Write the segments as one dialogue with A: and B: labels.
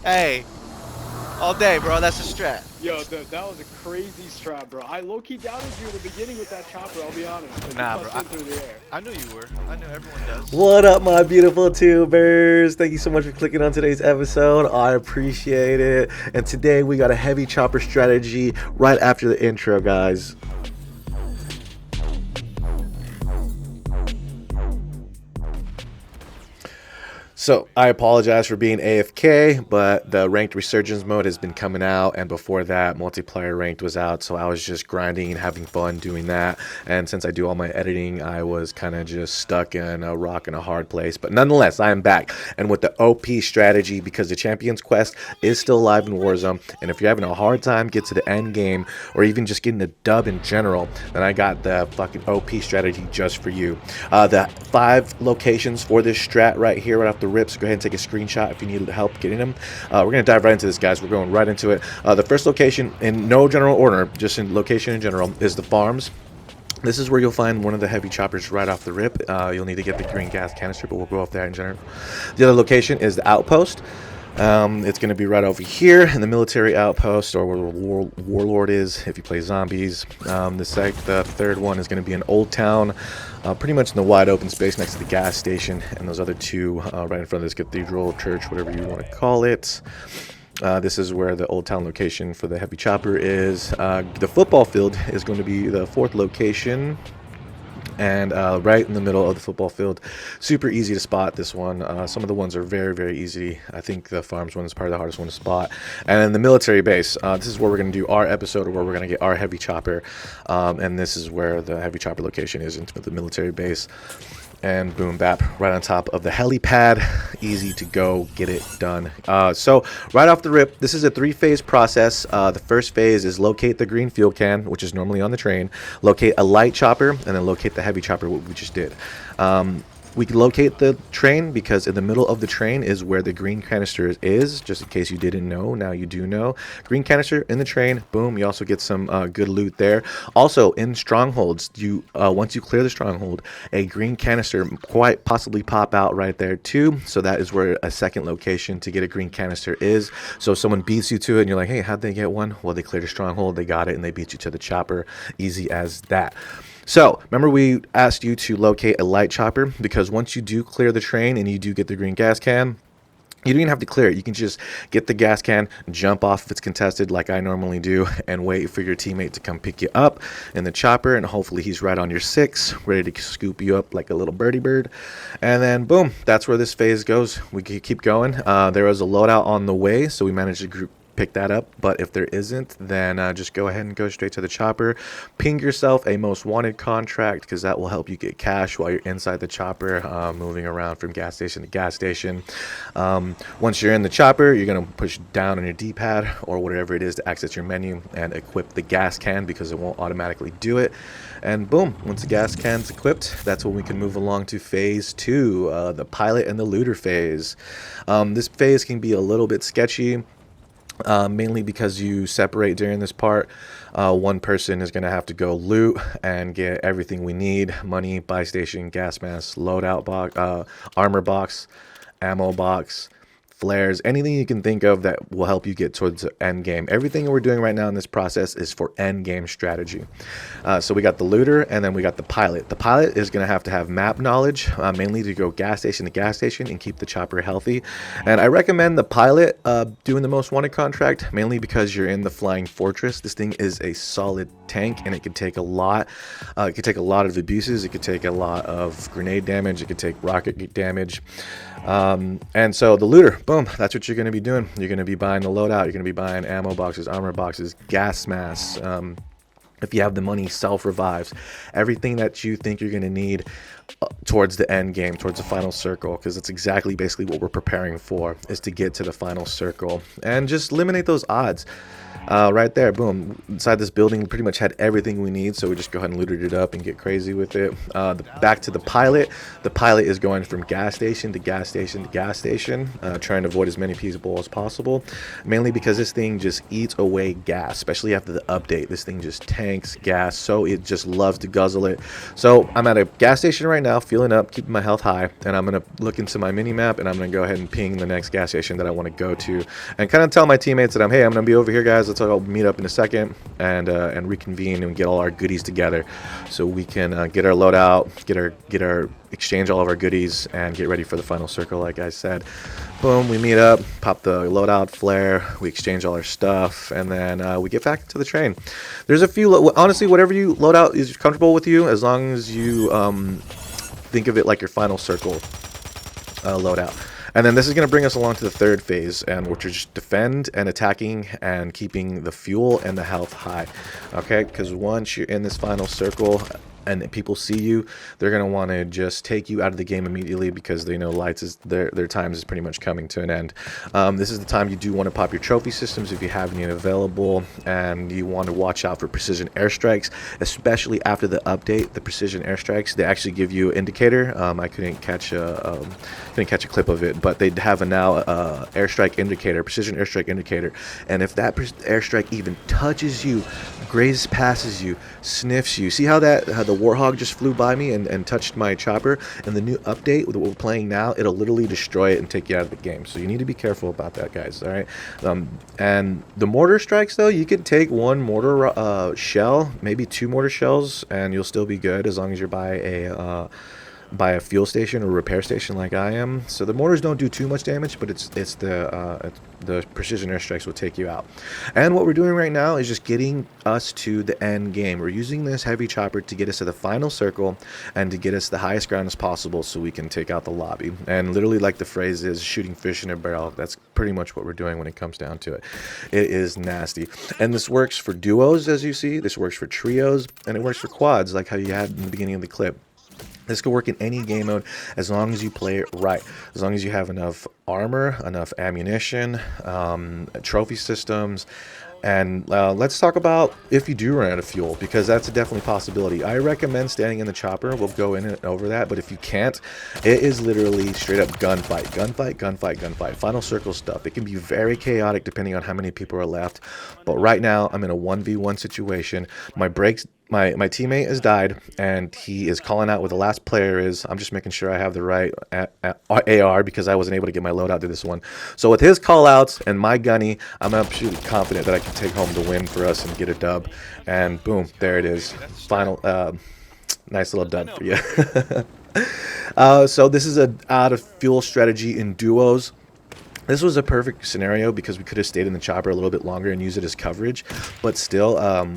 A: Hey, all day, bro. That's a strat.
B: Yo, that was a crazy strat, bro. I low-key doubted you in the beginning with that chopper, I'll be honest, because you
A: Nah, bro.
B: cussed in through the air.
A: I knew you were. I knew everyone does.
C: What up, my beautiful tubers? Thank you so much for clicking on today's episode. I appreciate it. And today we got a heavy chopper strategy right after the intro, guys. So I apologize for being AFK, but the ranked resurgence mode has been coming out, and before that, multiplayer ranked was out. So I was just grinding and having fun doing that. And since I do all my editing, I was kind of just stuck in a rock and a hard place. But nonetheless, I am back, and with the OP strategy, because the Champions Quest is still live in Warzone. And if you're having a hard time get to the end game, or even just getting a dub in general, then I got the fucking OP strategy just for you. The 5 locations for this strat right here, right off the rip, so go ahead and take a screenshot if you need help getting them. We're going to dive right into this, guys. We're going right into it. The first location, in no general order, just in location in general, is the farms. This is where you'll find one of the heavy choppers right off the rip. You'll need to get the green gas canister, but we'll go off that in general. The other location is the outpost. It's going to be right over here in the military outpost, or where the warlord is if you play zombies. The third one is going to be in Old Town, pretty much in the wide open space next to the gas station, and those other two right in front of this cathedral, church, whatever you want to call it. This is where the Old Town location for the heavy chopper is. The football field is going to be the 4th location, and right in the middle of the football field. Super easy to spot, this one. Some of the ones are very, very easy. I think the farms one is probably the hardest one to spot. And then the military base, this is where we're going to do our episode, or where we're going to get our heavy chopper. And this is where the heavy chopper location is, into the military base. And boom, bap, right on top of the helipad. Easy to go, get it done. So right off the rip, this is a 3-phase process. The first phase is locate the green fuel can, which is normally on the train, locate a light chopper, and then locate the heavy chopper, what we just did. We can locate the train because in the middle of the train is where the green canister is, just in case you didn't know. Now you do know. Green canister in the train, boom, you also get some good loot there. Also, in strongholds, once you clear the stronghold, a green canister quite possibly pop out right there too. So that is where a second location to get a green canister is. So if someone beats you to it and you're like, hey, how'd they get one? Well, they cleared a stronghold, they got it, and they beat you to the chopper. Easy as that. So, remember we asked you to locate a light chopper, because once you do clear the train and you do get the green gas can, you don't even have to clear it. You can just get the gas can, jump off if it's contested like I normally do, and wait for your teammate to come pick you up in the chopper, and hopefully he's right on your 6, ready to scoop you up like a little birdie bird. And then boom, that's where this phase goes. We can keep going. There was a loadout on the way, so we managed to pick that up, but if there isn't, then just go ahead and go straight to the chopper. Ping yourself a most wanted contract, because that will help you get cash while you're inside the chopper, moving around from gas station to gas station. Once you're in the chopper, you're going to push down on your d-pad or whatever it is to access your menu and equip the gas can, because it won't automatically do it. And boom, once the gas can's equipped, that's when we can move along to phase 2, the pilot and the looter phase. This phase can be a little bit sketchy, mainly because you separate during this part. One person is going to have to go loot and get everything we need: money, buy station, gas mask, loadout box, armor box, ammo box, flares, anything you can think of that will help you get towards the end game. Everything we're doing right now in this process is for end game strategy. So we got the looter, and then we got the pilot. The pilot is going to have map knowledge, mainly to go gas station to gas station and keep the chopper healthy. And I recommend the pilot doing the most wanted contract, mainly because you're in the flying fortress. This thing is a solid tank, and it can take a lot. It could take a lot of abuses. It could take a lot of grenade damage. It could take rocket damage. And so the looter, boom, that's what you're going to be doing. You're going to be buying the loadout. You're going to be buying ammo boxes, armor boxes, gas masks. If you have the money, self revives, everything that you think you're going to need towards the end game, towards the final circle, because that's exactly basically what we're preparing for, is to get to the final circle and just eliminate those odds. Right there, boom, inside this building we pretty much had everything we need, so we just go ahead and looted it up and get crazy with it. Back to the pilot is going from gas station to gas station to gas station, trying to avoid as many people as possible, mainly because this thing just eats away gas, especially after the update. This thing just tanks gas, so it just loves to guzzle it. So I'm at a gas station right now, fueling up, keeping my health high, and I'm going to look into my mini-map, and I'm going to go ahead and ping the next gas station that I want to go to, and kind of tell my teammates that I'm going to be over here, guys. Let's all meet up in a second, and reconvene and get all our goodies together, so we can get our loadout, get our exchange all of our goodies, and get ready for the final circle, like I said. Boom, we meet up, pop the loadout flare, we exchange all our stuff, and then we get back to the train. There's a few, honestly, whatever you loadout is comfortable with you, as long as you think of it like your final circle loadout. And then this is going to bring us along to the third phase, and which is just defend and attacking and keeping the fuel and the health high. Okay, because once you're in this final circle and people see you, they're going to want to just take you out of the game immediately, because they know their time is pretty much coming to an end. This is the time you do want to pop your trophy systems if you have any available, and you want to watch out for precision airstrikes, especially after the update. The precision airstrikes, they actually give you an indicator. I couldn't catch a clip of it, but they have a now airstrike indicator, precision airstrike indicator, and if that airstrike even touches you, grazes passes you, sniffs you, see how the Warthog just flew by me and touched my chopper? And the new update that we're playing now, it'll literally destroy it and take you out of the game. So you need to be careful about that, guys. All right. And the mortar strikes, though, you can take one mortar shell, maybe 2 mortar shells, and you'll still be good, as long as you're by a fuel station or repair station like I am. So the mortars don't do too much damage, but it's the precision airstrikes will take you out. And what we're doing right now is just getting us to the end game. We're using this heavy chopper to get us to the final circle and to get us the highest ground as possible, so we can take out the lobby. And literally, like the phrase is, shooting fish in a barrel. That's pretty much what we're doing when it comes down to it. It is nasty. And this works for duos, as you see. This works for trios, and it works for quads, like how you had in the beginning of the clip. This could work in any game mode, as long as you play it right. As long as you have enough armor, enough ammunition, trophy systems. And let's talk about if you do run out of fuel, because that's a definitely possibility. I recommend standing in the chopper. We'll go in and over that. But if you can't, it is literally straight up gunfight. Gunfight, gunfight, gunfight. Final circle stuff. It can be very chaotic depending on how many people are left. But right now, I'm in a 1v1 situation. My teammate has died, and he is calling out where the last player is. I'm just making sure I have the right AR, because I wasn't able to get my loadout to this one. So with his call outs and my gunny, I'm absolutely confident that I can take home the win for us and get a dub. And boom, there it is. Final, nice little dub for you. So this is a out of fuel strategy in duos. This was a perfect scenario, because we could have stayed in the chopper a little bit longer and used it as coverage, but still,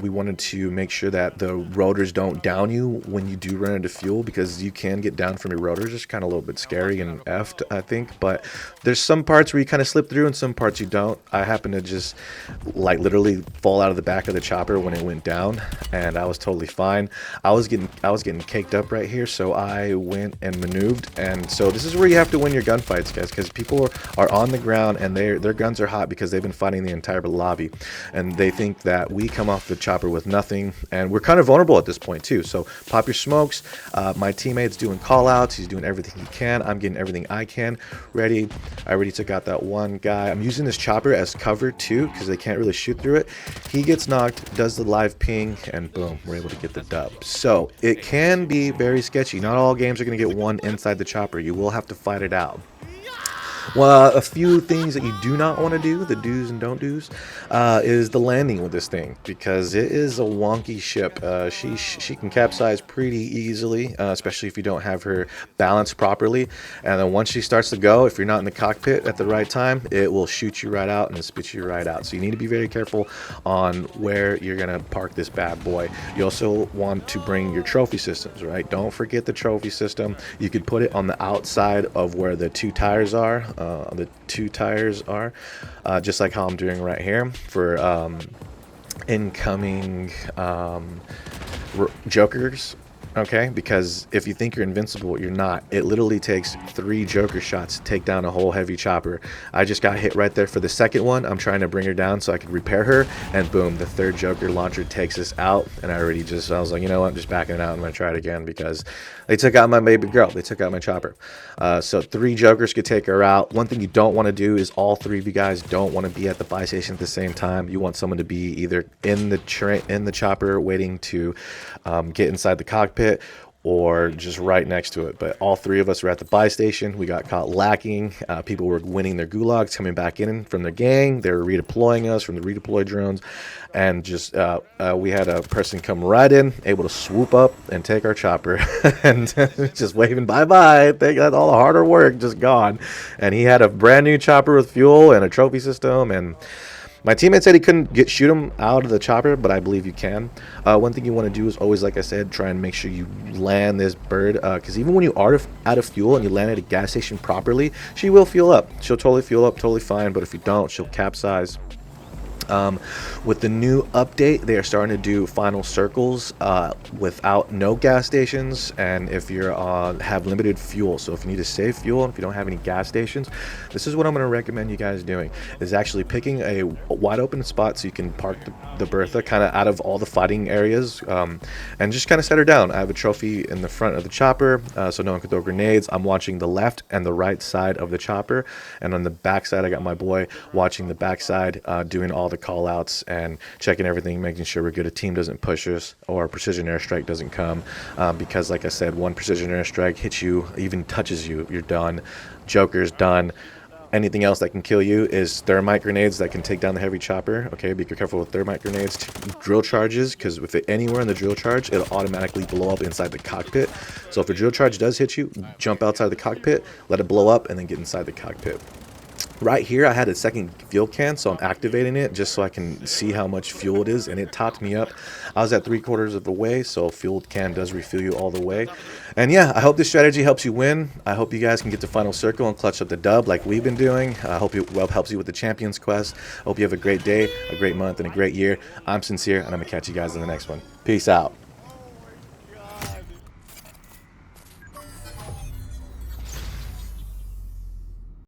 C: we wanted to make sure that the rotors don't down you when you do run into fuel, because you can get down from your rotors. It's kind of a little bit scary and effed, I think, but there's some parts where you kind of slip through and some parts you don't. I happened to just like literally fall out of the back of the chopper when it went down, and I was totally fine. I was getting caked up right here, so I went and maneuvered. And so this is where you have to win your gunfights, guys, because people are on the ground and their guns are hot, because they've been fighting the entire lobby, and they think that we come off the chopper with nothing, and we're kind of vulnerable at this point too. So pop your smokes. My teammate's doing call outs. He's doing everything he can. I'm getting everything I can ready. I already took out that one guy. I'm using this chopper as cover too, because they can't really shoot through it. He gets knocked, does the live ping, and boom, we're able to get the dub. So it can be very sketchy. Not all games are going to get one inside the chopper. You will have to fight it out. Well, a few things that you do not want to do, the do's and don't do's, is the landing with this thing, because it is a wonky ship. She can capsize pretty easily, especially if you don't have her balanced properly. And then once she starts to go, if you're not in the cockpit at the right time, it will shoot you right out and spit you right out. So you need to be very careful on where you're going to park this bad boy. You also want to bring your trophy systems, right? Don't forget the trophy system. You could put it on the outside of where the 2 tires are. Just like how I'm doing right here for incoming jokers. Okay, because if you think you're invincible, you're not. It literally takes 3 joker shots to take down a whole heavy chopper. I just got hit right there for the second one. I'm trying to bring her down so I could repair her, and boom, the 3rd joker launcher takes us out. And I was like, you know what, I'm just backing it out. I'm gonna try it again, because they took out my baby girl. They took out my chopper. So 3 jokers could take her out. One thing you don't want to do is all 3 of you guys don't want to be at the buy station at the same time. You want someone to be either in the chopper waiting to get inside the cockpit, or just right next to it. But all three of us were at the buy station. We got caught lacking. People were winning their gulags, coming back in from their gang. They were redeploying us from the redeploy drones. And just we had a person come right in, able to swoop up and take our chopper, and just waving bye-bye. They got all the harder work just gone. And he had a brand new chopper with fuel and a trophy system, and my teammate said he couldn't shoot him out of the chopper, but I believe you can. One thing you want to do is always, like I said, try and make sure you land this bird, because even when you are out of fuel and you land at a gas station properly, she will fuel up. She'll totally fuel up, totally fine, but if you don't, she'll capsize. With the new update, they are starting to do final circles without no gas stations, and if you're have limited fuel. So if you need to save fuel and if you don't have any gas stations, this is what I'm going to recommend you guys doing, is actually picking a wide open spot so you can park the Bertha kind of out of all the fighting areas, and just kind of set her down. I have a trophy in the front of the chopper, so no one can throw grenades. I'm watching the left and the right side of the chopper, and on the back side I got my boy watching the back side, doing all the call outs and checking everything, making sure we're good. A team doesn't push us or a precision airstrike doesn't come, because like I said, one precision airstrike hits you, even touches you, you're done. Joker's done. Anything else that can kill you is thermite grenades that can take down the heavy chopper. Okay, be careful with thermite grenades. Drill charges, because if it anywhere in the drill charge, it'll automatically blow up inside the cockpit. So if a drill charge does hit you, jump outside the cockpit, let it blow up, and then get inside the cockpit. Right here, I had a second fuel can, so I'm activating it just so I can see how much fuel it is, and it topped me up. I was at 3/4 of the way, so fuel can does refill you all the way. And yeah, I hope this strategy helps you win. I hope you guys can get to final circle and clutch up the dub like we've been doing. I hope it helps you with the Champions Quest. I hope you have a great day, a great month, and a great year. I'm Sincere, and I'm going to catch you guys in the next one. Peace out.